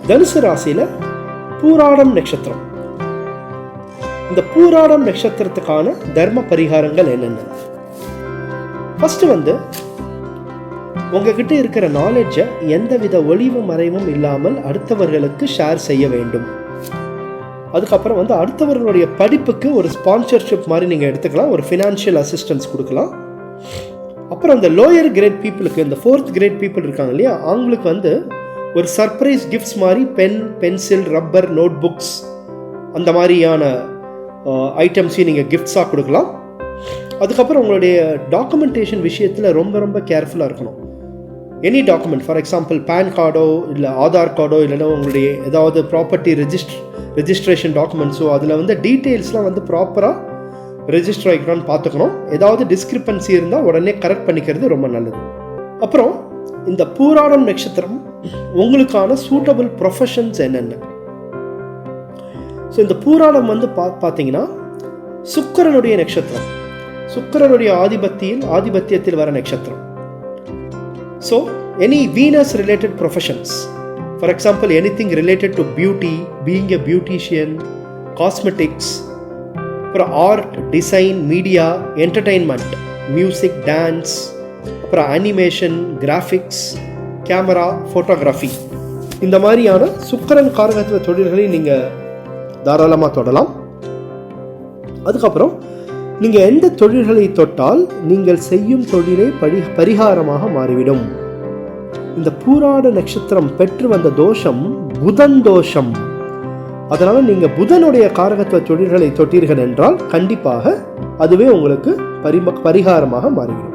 தனுசு ராசியில பூராடம் நட்சத்திரம். இந்த பூராடம் நட்சத்திரத்துக்கான தர்ம பரிகாரங்கள் என்னென்ன? ஃபர்ஸ்ட் உங்ககிட்ட இருக்கிற நாலேஜை எந்தவித ஒளிவு மறைவும் இல்லாமல் அடுத்தவர்களுக்கு ஷேர் செய்ய வேண்டும். அதுக்கப்புறம் அடுத்தவர்களுடைய படிப்புக்கு ஒரு ஸ்பான்சர்ஷிப் மாதிரி நீங்கள் எடுத்துக்கலாம், ஒரு ஃபினான்ஷியல் அசிஸ்டன்ஸ் கொடுக்கலாம். அப்புறம் அந்த லோயர் கிரேட் பீப்புளுக்கு, இந்த 4th கிரேட் பீப்புள் இருக்காங்க இல்லையா, அவங்களுக்கு ஒரு சர்ப்ரைஸ் கிஃப்ட்ஸ் மாதிரி pen, pencil, rubber, notebooks அந்த மாதிரியான ஐட்டம்ஸையும் நீங்கள் கிஃப்ட்ஸாக கொடுக்கலாம். அதுக்கப்புறம் உங்களுடைய டாக்குமெண்டேஷன் விஷயத்தில் ரொம்ப ரொம்ப கேர்ஃபுல்லாக இருக்கணும். Any document, for example PAN கார்டோ இல்லை ஆதார் கார்டோ இல்லைன்னா உங்களுடைய ஏதாவது ப்ராப்பர்ட்டி ரெஜிஸ்ட்ரேஷன் டாக்குமெண்ட்ஸோ அதில் டீட்டெயில்ஸ்லாம் ப்ராப்பராக ரெஜிஸ்டர் ஆகிக்கணும்னு பார்த்துக்கணும். ஏதாவது டிஸ்கிரிப்பன்சி இருந்தால் உடனே கரெக்ட் பண்ணிக்கிறது ரொம்ப நல்லது. அப்புறம் இந்த பூராடம் நட்சத்திரம் உங்களுக்கான சூட்டபிள் ப்ரொஃபஷன்ஸ் என்னென்ன? ஸோ இந்த பூராடம் பார்த்தீங்கன்னா சுக்கிரனுடைய நட்சத்திரம், சுக்கிரனுடைய ஆதிபத்தியத்தில் வர நட்சத்திரம். So any Venus related professions, for example anything related to beauty, being a beautician, cosmetics, அப்புறம் art, design, media, entertainment, music, dance, அப்புறம் அனிமேஷன், கிராஃபிக்ஸ், கேமரா, ஃபோட்டோகிராஃபி, இந்த மாதிரியான சுக்கிரன் காரகத்துவ தொழில்களை நீங்கள் தாராளமாக தொடலாம். அதுக்கப்புறம் நீங்கள் எந்த தொழில்களை தொட்டால் நீங்கள் செய்யும் தொழிலை பரிகாரமாக மாறிவிடும். இந்த பூராட நட்சத்திரம் பெற்று வந்த தோஷம் புதன் தோஷம். அதனால நீங்கள் புதனுடைய காரகத்துவ தொழில்களை தொட்டீர்கள் என்றால் கண்டிப்பாக அதுவே உங்களுக்கு பரிகாரமாக மாறிவிடும்.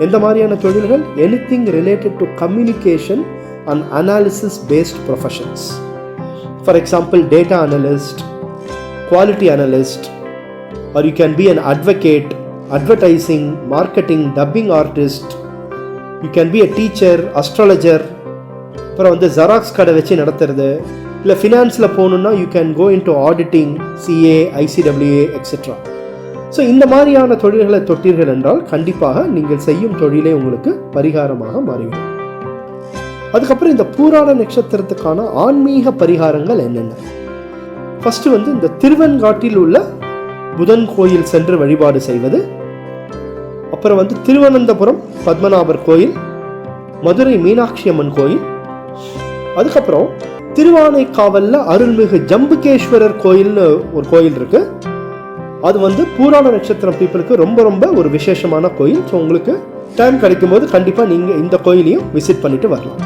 எந்த மாதிரியான தொழில்கள்? Anything related to communication and analysis based professions. For example data analyst, quality analyst, or you can be an advocate, advertising, marketing, dubbing artist, you can be a teacher, astrologer, அப்புறம் ஜெராக்ஸ் கடை வச்சு நடத்துறது, இல்லை ஃபினான்ஸில் போகணுன்னா you can go into auditing, CA, ICWA, etc. So இந்த மாதிரியான தொழில்களை தொட்டீர்கள் என்றால் கண்டிப்பாக நீங்கள் செய்யும் தொழிலே உங்களுக்கு பரிகாரமாக மாறிவிடும். அதுக்கப்புறம் இந்த பூராட நட்சத்திரத்துக்கான ஆன்மீக பரிகாரங்கள் என்னென்ன? ஃபர்ஸ்ட் இந்த திருவெண்காட்டில் உள்ள புதன் கோயில் சென்று வழிபாடு செய்வது, அப்புறம் திருவனந்தபுரம் பத்மநாபர் கோயில், மதுரை மீனாட்சி அம்மன் கோயில், அதுக்கப்புறம் திருவானைக்காவல்ல அருள்மிகு ஜம்புகேஸ்வரர் கோயில்னு ஒரு கோயில் இருக்கு. அது பூராட நட்சத்திரம் பீப்புளுக்கு ரொம்ப ரொம்ப ஒரு விசேஷமான கோயில். ஸோ உங்களுக்கு டைம் கிடைக்கும் போது கண்டிப்பாக நீங்கள் இந்த கோயிலையும் விசிட் பண்ணிட்டு வரலாம்.